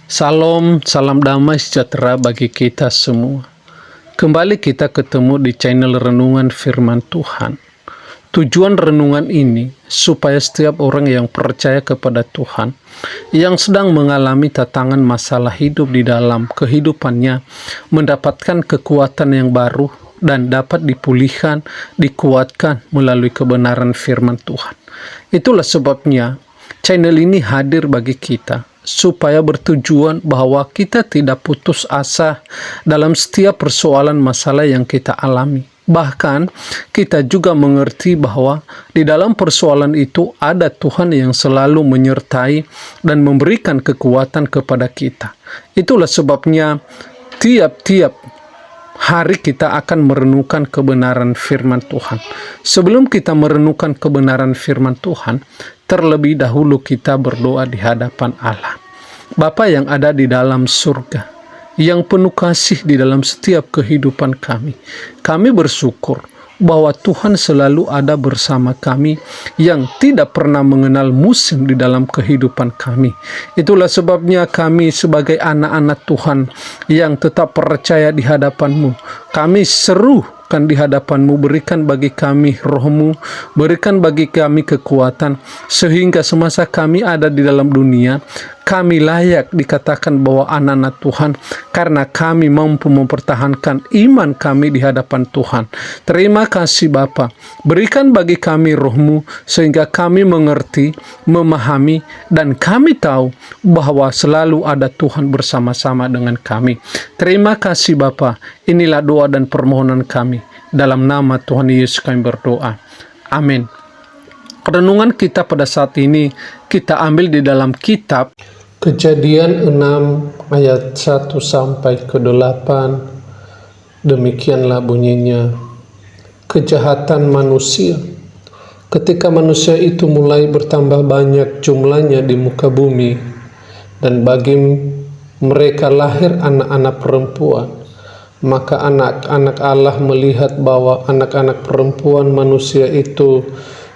Salam, salam damai sejahtera bagi kita semua. Kembali kita ketemu di channel Renungan Firman Tuhan. Tujuan renungan ini supaya setiap orang yang percaya kepada Tuhan, yang sedang mengalami tantangan masalah hidup di dalam kehidupannya, mendapatkan kekuatan yang baru dan dapat dipulihkan, dikuatkan melalui kebenaran firman Tuhan. Itulah sebabnya channel ini hadir bagi kita, supaya bertujuan bahwa kita tidak putus asa dalam setiap persoalan masalah yang kita alami. Bahkan kita juga mengerti bahwa di dalam persoalan itu ada Tuhan yang selalu menyertai dan memberikan kekuatan kepada kita. Itulah sebabnya tiap-tiap hari kita akan merenungkan kebenaran firman Tuhan. Sebelum kita merenungkan kebenaran firman Tuhan, terlebih dahulu kita berdoa di hadapan Allah. Bapa yang ada di dalam surga, yang penuh kasih di dalam setiap kehidupan kami bersyukur bahwa Tuhan selalu ada bersama kami, yang tidak pernah mengenal musim di dalam kehidupan kami. Itulah sebabnya kami sebagai anak-anak Tuhan yang tetap percaya di hadapan-Mu, kami serukan di hadapan-Mu, berikan bagi kami roh-Mu, berikan bagi kami kekuatan, sehingga semasa kami ada di dalam dunia, kami layak dikatakan bahwa anak-anak Tuhan, karena kami mampu mempertahankan iman kami di hadapan Tuhan. Terima kasih Bapa, berikan bagi kami roh-Mu, sehingga kami mengerti, memahami, dan kami tahu bahwa selalu ada Tuhan bersama-sama dengan kami. Terima kasih Bapa, inilah doa dan permohonan kami. Dalam nama Tuhan Yesus kami berdoa. Amin. Renungan kita pada saat ini kita ambil di dalam kitab Kejadian 6 ayat 1 sampai ke 8. Demikianlah bunyinya. Kejahatan manusia. Ketika manusia itu mulai bertambah banyak jumlahnya di muka bumi, dan bagi mereka lahir anak-anak perempuan, maka anak-anak Allah melihat bahwa anak-anak perempuan manusia itu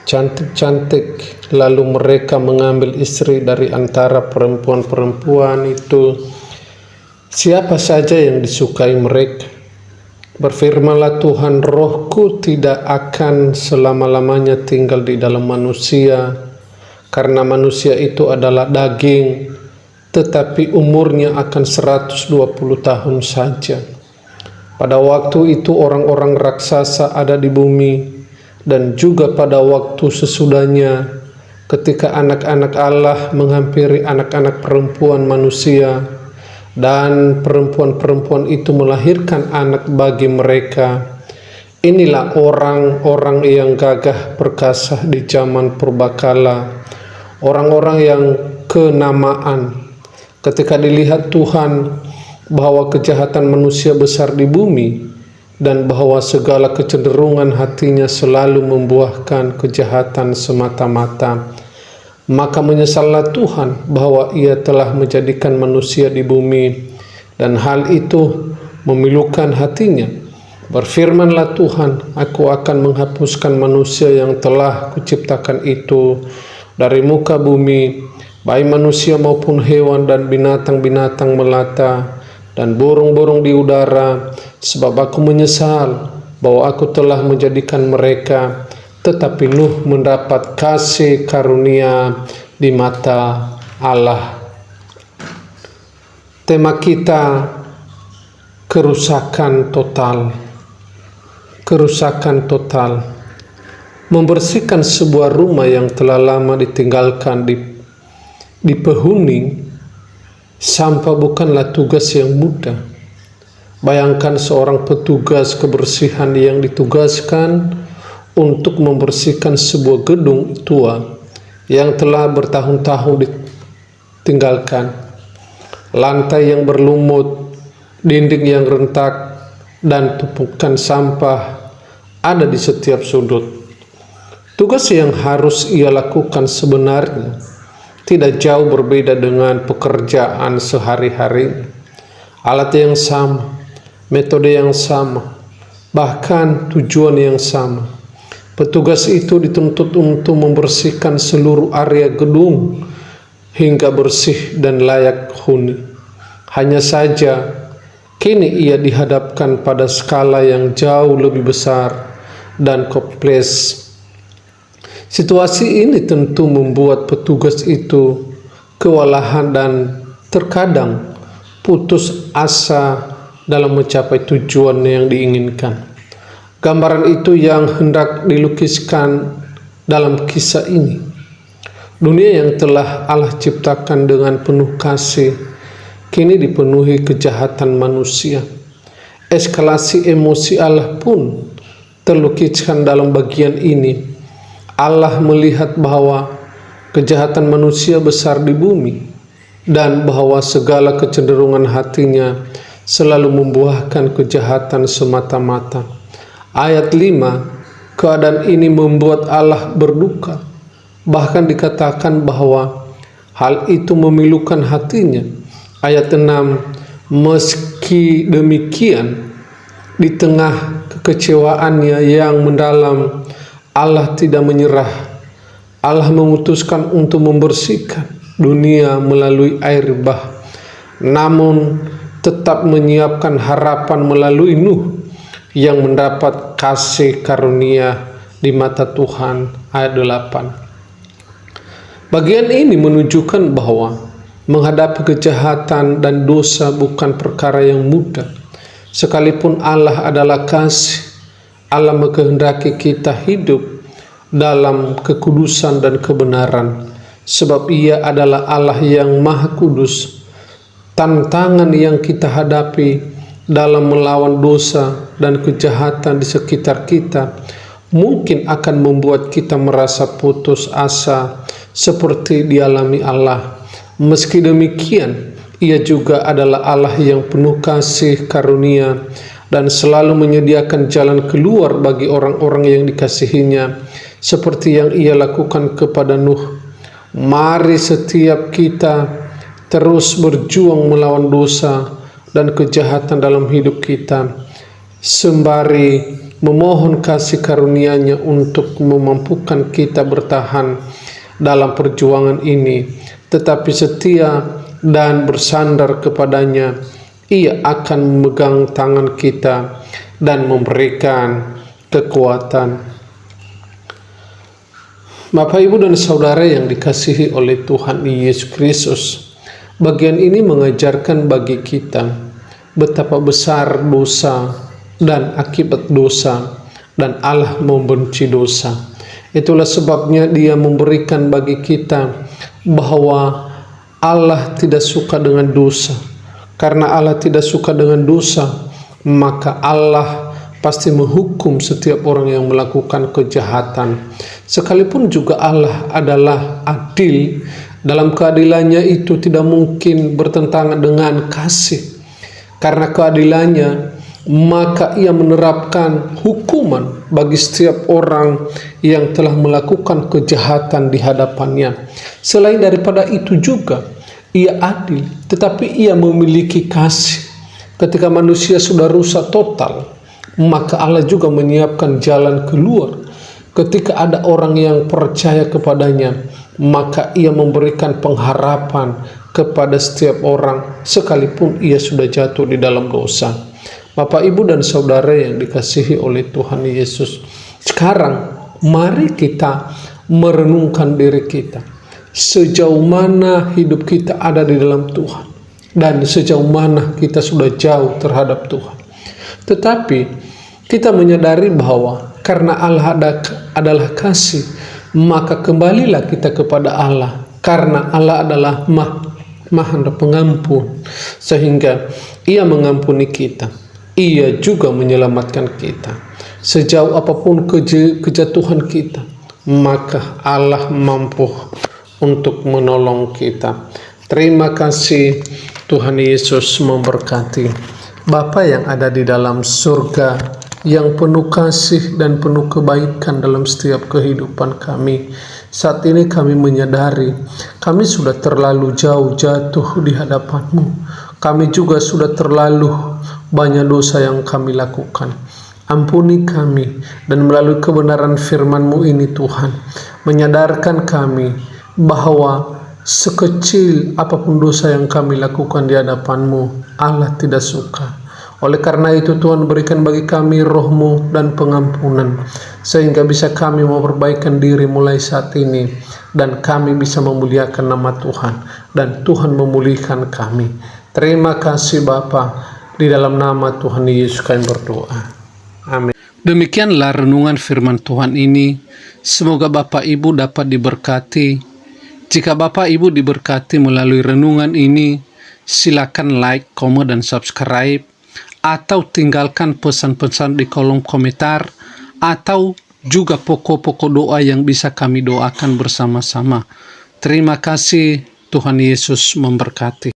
cantik-cantik, lalu mereka mengambil istri dari antara perempuan-perempuan itu, siapa saja yang disukai mereka. Berfirmanlah Tuhan, rohku tidak akan selama-lamanya tinggal di dalam manusia, karena manusia itu adalah daging, tetapi umurnya akan 120 tahun saja. Pada waktu itu orang-orang raksasa ada di bumi, dan juga pada waktu sesudahnya, ketika anak-anak Allah menghampiri anak-anak perempuan manusia, dan perempuan-perempuan itu melahirkan anak bagi mereka. Inilah orang-orang yang gagah perkasa di zaman purbakala, orang-orang yang kenamaan. Ketika dilihat Tuhan bahwa kejahatan manusia besar di bumi, dan bahwa segala kecenderungan hatinya selalu membuahkan kejahatan semata-mata, maka menyesallah Tuhan bahwa ia telah menjadikan manusia di bumi, dan hal itu memilukan hatinya. Berfirmanlah Tuhan, aku akan menghapuskan manusia yang telah kuciptakan itu dari muka bumi, baik manusia maupun hewan dan binatang-binatang melata, dan burung-burung di udara, sebab aku menyesal bahwa aku telah menjadikan mereka. Tetapi Nuh mendapat kasih karunia di mata Allah. Tema kita, kerusakan total. Kerusakan total. Membersihkan sebuah rumah yang telah lama ditinggalkan di penghuni, sampah bukanlah tugas yang mudah. Bayangkan seorang petugas kebersihan yang ditugaskan untuk membersihkan sebuah gedung tua yang telah bertahun-tahun ditinggalkan. Lantai yang berlumut, dinding yang rentak, dan tumpukan sampah ada di setiap sudut. Tugas yang harus ia lakukan sebenarnya tidak jauh berbeda dengan pekerjaan sehari-hari. Alat yang sama, metode yang sama, bahkan tujuan yang sama. Petugas itu dituntut untuk membersihkan seluruh area gedung hingga bersih dan layak huni. Hanya saja, kini ia dihadapkan pada skala yang jauh lebih besar dan kompleks. Situasi ini tentu membuat petugas itu kewalahan dan terkadang putus asa dalam mencapai tujuan yang diinginkan. Gambaran itu yang hendak dilukiskan dalam kisah ini. Dunia yang telah Allah ciptakan dengan penuh kasih kini dipenuhi kejahatan manusia. Eskalasi emosi Allah pun terlukiskan dalam bagian ini. Allah melihat bahwa kejahatan manusia besar di bumi dan bahwa segala kecenderungan hatinya selalu membuahkan kejahatan semata-mata. Ayat 5, keadaan ini membuat Allah berduka. Bahkan dikatakan bahwa hal itu memilukan hatinya. Ayat 6, meski demikian, di tengah kekecewaannya yang mendalam, Allah tidak menyerah. Allah memutuskan untuk membersihkan dunia melalui air bah, namun tetap menyiapkan harapan melalui Nuh yang mendapat kasih karunia di mata Tuhan. Ayat 8. Bagian ini menunjukkan bahwa menghadapi kejahatan dan dosa bukan perkara yang mudah. Sekalipun Allah adalah kasih, Allah mengkehendaki kita hidup dalam kekudusan dan kebenaran, sebab Ia adalah Allah yang Maha Kudus. Tantangan yang kita hadapi dalam melawan dosa dan kejahatan di sekitar kita mungkin akan membuat kita merasa putus asa seperti dialami Allah. Meski demikian, Ia juga adalah Allah yang penuh kasih karunia dan selalu menyediakan jalan keluar bagi orang-orang yang dikasihinya, seperti yang Ia lakukan kepada Nuh. Mari setiap kita terus berjuang melawan dosa dan kejahatan dalam hidup kita, sembari memohon kasih karunia-Nya untuk memampukan kita bertahan dalam perjuangan ini, tetapi setia dan bersandar kepadanya. Ia akan memegang tangan kita dan memberikan kekuatan. Bapak, Ibu, dan Saudara yang dikasihi oleh Tuhan Yesus Kristus, bagian ini mengajarkan bagi kita betapa besar dosa dan akibat dosa, dan Allah membenci dosa. Itulah sebabnya Dia memberikan bagi kita bahwa Allah tidak suka dengan dosa. Karena Allah tidak suka dengan dosa, maka Allah pasti menghukum setiap orang yang melakukan kejahatan. Sekalipun juga Allah adalah adil, dalam keadilannya itu tidak mungkin bertentangan dengan kasih. Karena keadilannya, maka Ia menerapkan hukuman bagi setiap orang yang telah melakukan kejahatan di hadapannya. Selain daripada itu juga, Ia adil, tetapi Ia memiliki kasih. Ketika manusia sudah rusak total, maka Allah juga menyiapkan jalan keluar. Ketika ada orang yang percaya kepadanya, maka Ia memberikan pengharapan kepada setiap orang, sekalipun ia sudah jatuh di dalam dosa. Bapak, Ibu, dan Saudara yang dikasihi oleh Tuhan Yesus, sekarang mari kita merenungkan diri kita. Sejauh mana hidup kita ada di dalam Tuhan, dan sejauh mana kita sudah jauh terhadap Tuhan. Tetapi kita menyadari bahwa karena Allah adalah kasih, maka kembalilah kita kepada Allah. Karena Allah adalah Maha Pengampun, sehingga Ia mengampuni kita. Ia juga menyelamatkan kita. Sejauh apapun kejatuhan kita, maka Allah mampu untuk menolong kita. Terima kasih. Tuhan Yesus memberkati. Bapa yang ada di dalam surga, yang penuh kasih dan penuh kebaikan dalam setiap kehidupan kami, saat ini kami menyadari kami sudah terlalu jauh jatuh di hadapan-Mu. Kami juga sudah terlalu banyak dosa yang kami lakukan. Ampuni kami, dan melalui kebenaran firman-Mu ini Tuhan, menyadarkan kami bahwa sekecil apapun dosa yang kami lakukan di hadapan-Mu, Allah tidak suka. Oleh karena itu Tuhan, berikan bagi kami roh-Mu dan pengampunan, sehingga bisa kami memperbaikan diri mulai saat ini, dan kami bisa memuliakan nama Tuhan, dan Tuhan memulihkan kami. Terima kasih Bapa, di dalam nama Tuhan Yesus kami berdoa. Amin. Demikianlah renungan firman Tuhan ini. Semoga Bapak Ibu dapat diberkati. Jika Bapak Ibu diberkati melalui renungan ini, silakan like, komen, dan subscribe, atau tinggalkan pesan-pesan di kolom komentar, atau juga pokok-pokok doa yang bisa kami doakan bersama-sama. Terima kasih, Tuhan Yesus memberkati.